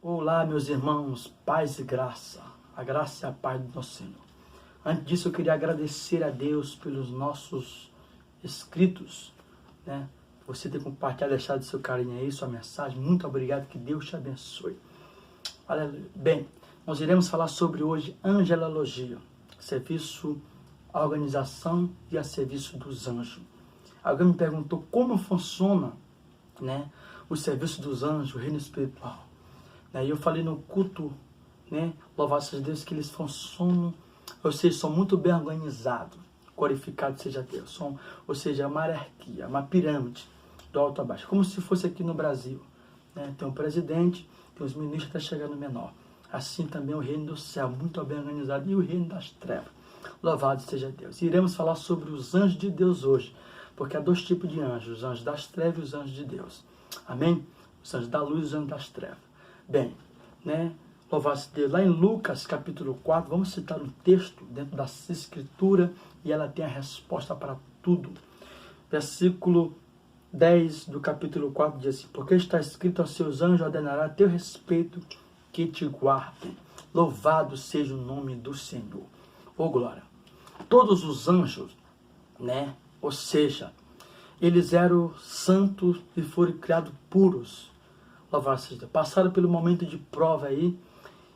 Olá, meus irmãos, paz e graça, a graça e a paz do nosso Senhor. Antes disso, eu queria agradecer a Deus pelos nossos inscritos, né? Você ter compartilhado, deixado seu carinho aí, sua mensagem. Muito obrigado, que Deus te abençoe. Aleluia. Bem, nós iremos falar sobre hoje angelologia, serviço, a organização e a serviço dos anjos. Alguém me perguntou como funciona, né, o serviço dos anjos, o reino espiritual. E eu falei no culto, né, louvado seja Deus, que eles funcionam, ou seja, são muito bem organizados, glorificado seja Deus. Ou seja, é uma hierarquia, uma pirâmide, do alto a baixo, como se fosse aqui no Brasil. Né? Tem um presidente, tem os ministros, até chegar no menor. Assim também o reino do céu, muito bem organizado, e o reino das trevas. Louvado seja Deus. Iremos falar sobre os anjos de Deus hoje, porque há dois tipos de anjos, os anjos das trevas e os anjos de Deus. Amém? Os anjos da luz e os anjos das trevas. Bem, né? Louvado seja Deus. Lá em Lucas, capítulo 4, vamos citar um texto dentro da Escritura e ela tem a resposta para tudo. Versículo 10 do capítulo 4 diz assim: porque está escrito, aos seus anjos ordenará a teu respeito que te guardem. Louvado seja o nome do Senhor. Ô glória. Todos os anjos, né? Ou seja, eles eram santos e foram criados puros. Louvado seja Deus. Passaram pelo momento de prova aí,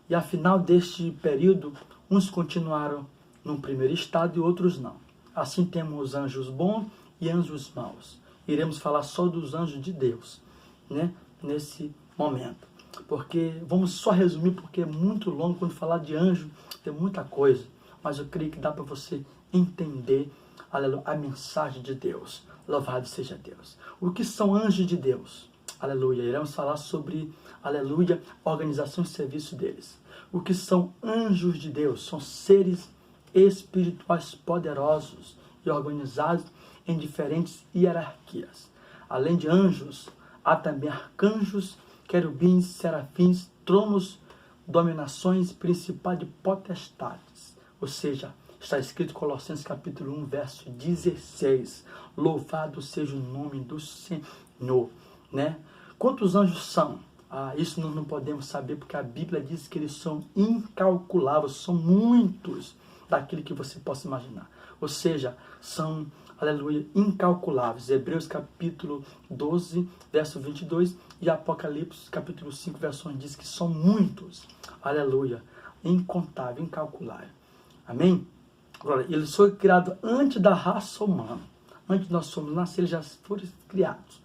e afinal deste período, uns continuaram no primeiro estado e outros não. Assim temos os anjos bons e anjos maus. Iremos falar só dos anjos de Deus, né? Nesse momento. Porque, vamos só resumir, porque é muito longo, quando falar de anjo, tem muita coisa. Mas eu creio que dá para você entender, aleluia, a mensagem de Deus. Louvado seja Deus. O que são anjos de Deus? Aleluia. Iremos falar sobre, aleluia, a organização e serviço deles. O que são anjos de Deus? São seres espirituais poderosos e organizados em diferentes hierarquias. Além de anjos, há também arcanjos, querubins, serafins, tronos, dominações, principais de potestades. Ou seja, está escrito em Colossenses capítulo 1, verso 16. Louvado seja o nome do Senhor. Né? Quantos anjos são? Isso nós não podemos saber, porque a Bíblia diz que eles são incalculáveis, são muitos daquilo que você possa imaginar. Ou seja, são, aleluia, incalculáveis. Hebreus capítulo 12, verso 22 e Apocalipse capítulo 5, verso 1 diz que são muitos. Aleluia, incontável, incalculável. Amém? Agora, eles foram criados antes da raça humana. Antes de nós somos nascidos, eles já foram criados.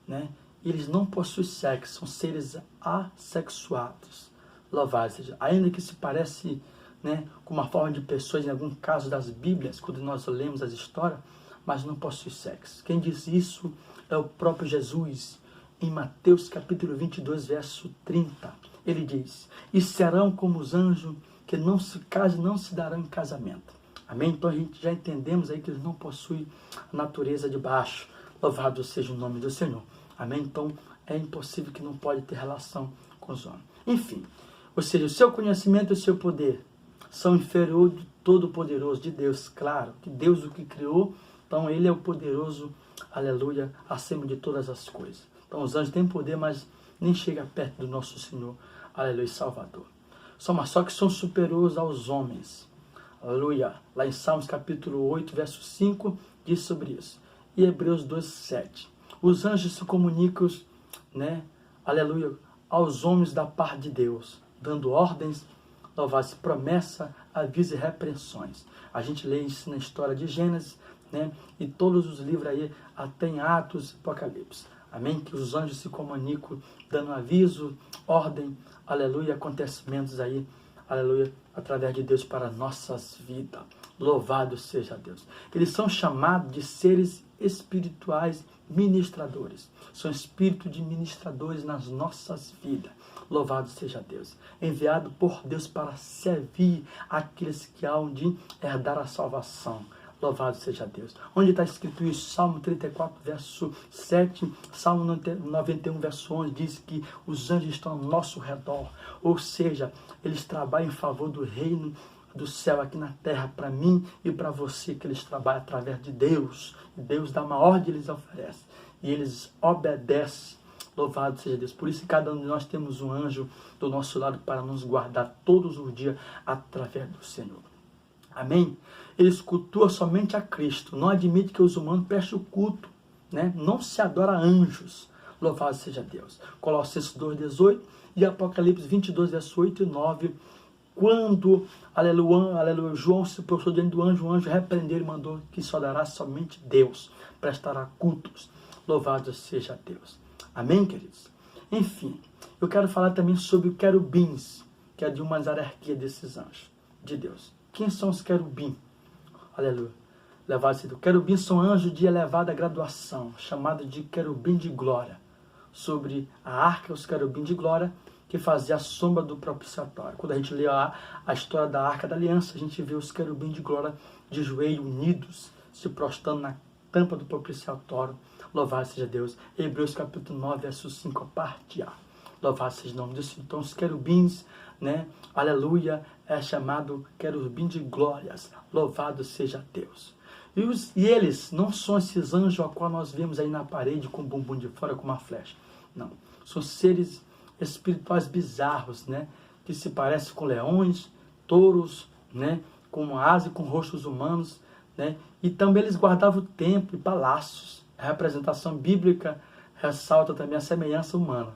Né? Eles não possuem sexo, são seres assexuados. Louvado seja. Ainda que se parece, né, com uma forma de pessoas, em algum caso das Bíblias, quando nós lemos as histórias, mas não possui sexo. Quem diz isso é o próprio Jesus, em Mateus capítulo 22, verso 30. Ele diz: e serão como os anjos que não se casam, não se darão em casamento. Amém? Então a gente já entendemos aí que eles não possuem a natureza de baixo. Louvado seja o nome do Senhor. Amém? Então é impossível, que não pode ter relação com os homens. Enfim, ou seja, o seu conhecimento e o seu poder são inferiores do Todo-Poderoso, de Deus. Claro, que Deus o que criou, então ele é o poderoso, aleluia, acima de todas as coisas. Então os anjos têm poder, mas nem chega perto do nosso Senhor, aleluia, Salvador. Só que são superiores aos homens. Aleluia. Lá em Salmos capítulo 8, verso 5, diz sobre isso. E Hebreus 12, 7. Os anjos se comunicam, né, aleluia, aos homens da parte de Deus, dando ordens, louvado, promessa, aviso e repreensões. A gente lê isso na história de Gênesis, né, e todos os livros aí, até em Atos e Apocalipse. Amém? Que os anjos se comunicam, dando aviso, ordem, aleluia, acontecimentos aí, aleluia, através de Deus para nossas vidas. Louvado seja Deus. Eles são chamados de seres espirituais ministradores. São espíritos de ministradores nas nossas vidas. Louvado seja Deus. Enviado por Deus para servir aqueles que hão de herdar a salvação. Louvado seja Deus. Onde está escrito isso? Salmo 34, verso 7, Salmo 91, verso 11, diz que os anjos estão ao nosso redor. Ou seja, eles trabalham em favor do reino do céu aqui na terra, para mim e para você, que eles trabalham através de Deus. E Deus dá uma ordem, eles oferecem. E eles obedecem Louvado seja Deus. Por isso, cada um de nós temos um anjo do nosso lado para nos guardar todos os dias através do Senhor. Amém? Eles cultuam somente a Cristo. Não admite que os humanos prestem o culto, né? Não se adora anjos. Louvado seja Deus. Colossenses 2,18 e Apocalipse 22, verso 8 e 9. Quando, aleluia, João se prostrou diante do anjo, o anjo repreendeu e mandou que só dará somente Deus, prestará cultos. Louvado seja Deus. Amém, queridos? Enfim, eu quero falar também sobre os querubins, que é de uma hierarquia desses anjos de Deus. Quem são os querubins? Aleluia. Louvado seja Deus. Querubins são anjos de elevada graduação, chamados de querubim de glória. Sobre a arca, os querubins de glória, que fazia a sombra do propiciatório. Quando a gente lê a história da Arca da Aliança, a gente vê os querubins de glória de joelho unidos, se prostrando na tampa do propiciatório. Louvado seja Deus. Hebreus capítulo 9, verso 5, a parte A. Louvado seja o nome disso. Então, os querubins, né? Aleluia, é chamado querubim de glórias. Louvado seja Deus. E eles não são esses anjos a qual nós vemos aí na parede com o bumbum de fora, com uma flecha. Não. São seres espirituais bizarros, né? Que se parecem com leões, touros, né? Com asa e com rostos humanos, né? E também eles guardavam o templo e palácios. A representação bíblica ressalta também a semelhança humana,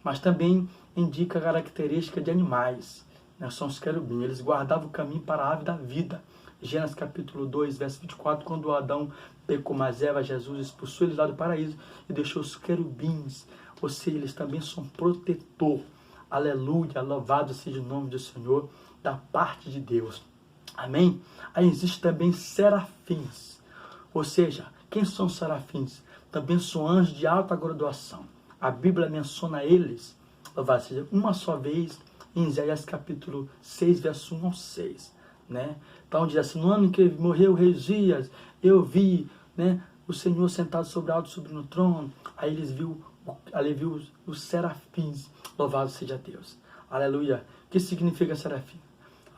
mas também indica a característica de animais, né? São os querubins. Eles guardavam o caminho para a árvore da vida. Gênesis capítulo 2, verso 24, quando Adão pecou, mas Eva, Jesus expulsou eles lá do paraíso e deixou os querubins. Ou seja, eles também são protetor. Aleluia, louvado seja o nome do Senhor, da parte de Deus. Amém? Aí existe também serafins. Ou seja, quem são os serafins? Também são anjos de alta graduação. A Bíblia menciona eles, louvado seja, uma só vez, em Isaías capítulo 6, verso 1 ao 6. Né? Então diz assim, no ano em que morreu o rei Uzias, eu vi, né, o Senhor sentado sobre alto, sobre no trono. Aí eles viu os serafins. Louvado seja Deus. Aleluia. O que significa serafim?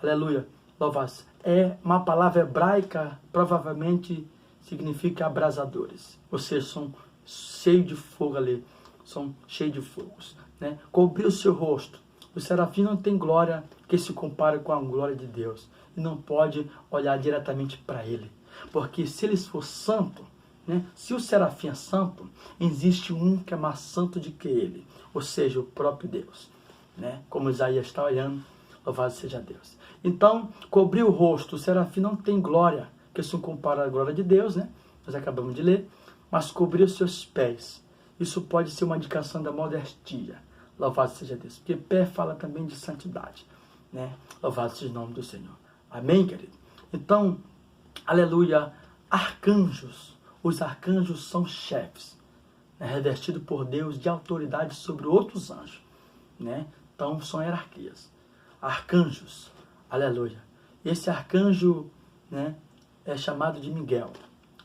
Aleluia. Louvado. É uma palavra hebraica, provavelmente significa abrasadores. Ou seja, são cheios de fogo ali. São cheios de fogos. Né? Cobrir o seu rosto. O serafim não tem glória que se compare com a glória de Deus. E não pode olhar diretamente para ele. Porque se ele for santo, né? Se o serafim é santo, existe um que é mais santo do que ele, ou seja, o próprio Deus, né? Como Isaías está olhando, louvado seja Deus. Então, cobrir o rosto, o serafim não tem glória, que se compara à glória de Deus, né? Nós acabamos de ler, mas cobrir os seus pés, isso pode ser uma indicação da modestia, louvado seja Deus, porque pé fala também de santidade, né? Louvado seja o nome do Senhor. Amém, querido? Então, aleluia, arcanjos. Os arcanjos são chefes, né, revestidos por Deus de autoridade sobre outros anjos. Né? Então, são hierarquias. Arcanjos, aleluia. Esse arcanjo, né, é chamado de Miguel.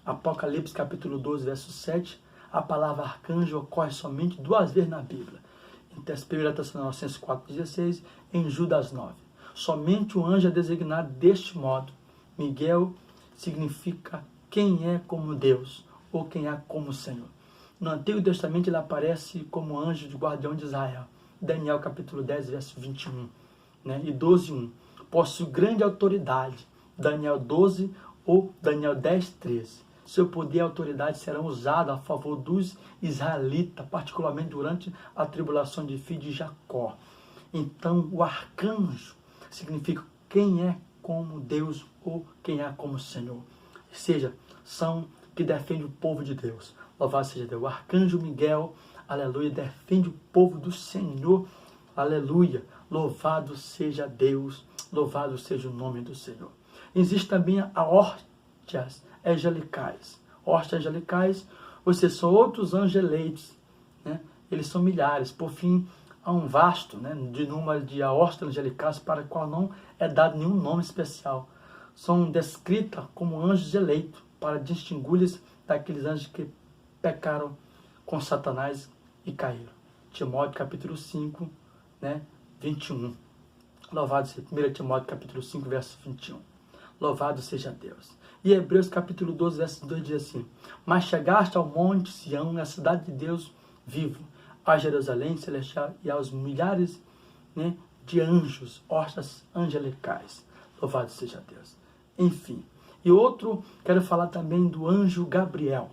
Apocalipse capítulo 12, verso 7, a palavra arcanjo ocorre somente 2 vezes na Bíblia. Em 1 Tessalonicenses 4,16, em Judas 9. Somente o anjo é designado deste modo. Miguel significa quem é como Deus, ou quem é como o Senhor. No Antigo Testamento ele aparece como anjo de guardião de Israel. Daniel capítulo 10, verso 21, né? E 12:1. Possui grande autoridade. Daniel 12 ou Daniel 10, 13. Seu poder e autoridade serão usados a favor dos israelitas, particularmente durante a tribulação de filho de Jacó. Então, o arcanjo significa quem é como Deus ou quem é como o Senhor. Ou seja, são que defende o povo de Deus. Louvado seja Deus. O arcanjo Miguel, aleluia, defende o povo do Senhor. Aleluia. Louvado seja Deus. Louvado seja o nome do Senhor. Existe também a hóstias angelicais. Hóstias angelicais, ou seja, são outros anjos eleitos. Né? Eles são milhares. Por fim, há um vasto, né, de número de hóstias angelicais para o qual não é dado nenhum nome especial. São descritas como anjos eleitos para distingui-los daqueles anjos que pecaram com Satanás e caíram. Timóteo capítulo 5, né, 21. Louvado seja 1 Timóteo capítulo 5, verso 21. Louvado seja Deus. E Hebreus capítulo 12, verso 2 diz assim: Mas chegaste ao monte Sião, na cidade de Deus vivo, a Jerusalém celestial e aos milhares, né, de anjos, hostas angelicais. Louvado seja Deus. Enfim. E outro, quero falar também do anjo Gabriel,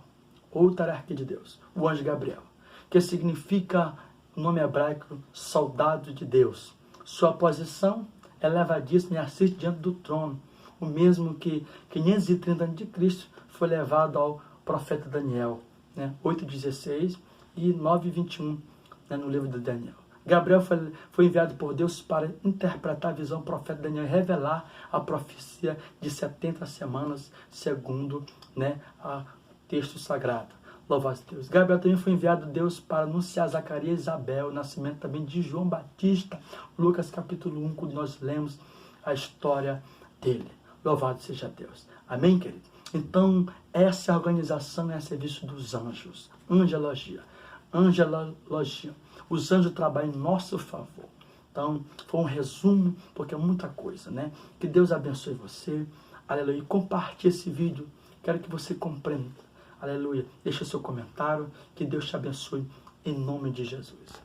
outra hierarquia de Deus, o anjo Gabriel, que significa, o nome hebraico, soldado de Deus. Sua posição é elevadíssima e assiste diante do trono, o mesmo que 530 a.C. foi levado ao profeta Daniel, né? 8:16 e 9:21, né, no livro de Daniel. Gabriel foi enviado por Deus para interpretar a visão do profeta Daniel e revelar a profecia de 70 semanas, segundo, né, o texto sagrado. Louvado a Deus. Gabriel também foi enviado de Deus para anunciar Zacarias e Isabel, o nascimento também de João Batista, Lucas capítulo 1, quando nós lemos a história dele. Louvado seja Deus. Amém, querido? Então, essa é a organização e a serviço dos anjos. Angelologia. Angelologia. Os anjos trabalham em nosso favor. Então, foi um resumo, porque é muita coisa, né? Que Deus abençoe você. Aleluia. Compartilhe esse vídeo. Quero que você compreenda. Aleluia. Deixa seu comentário. Que Deus te abençoe em nome de Jesus.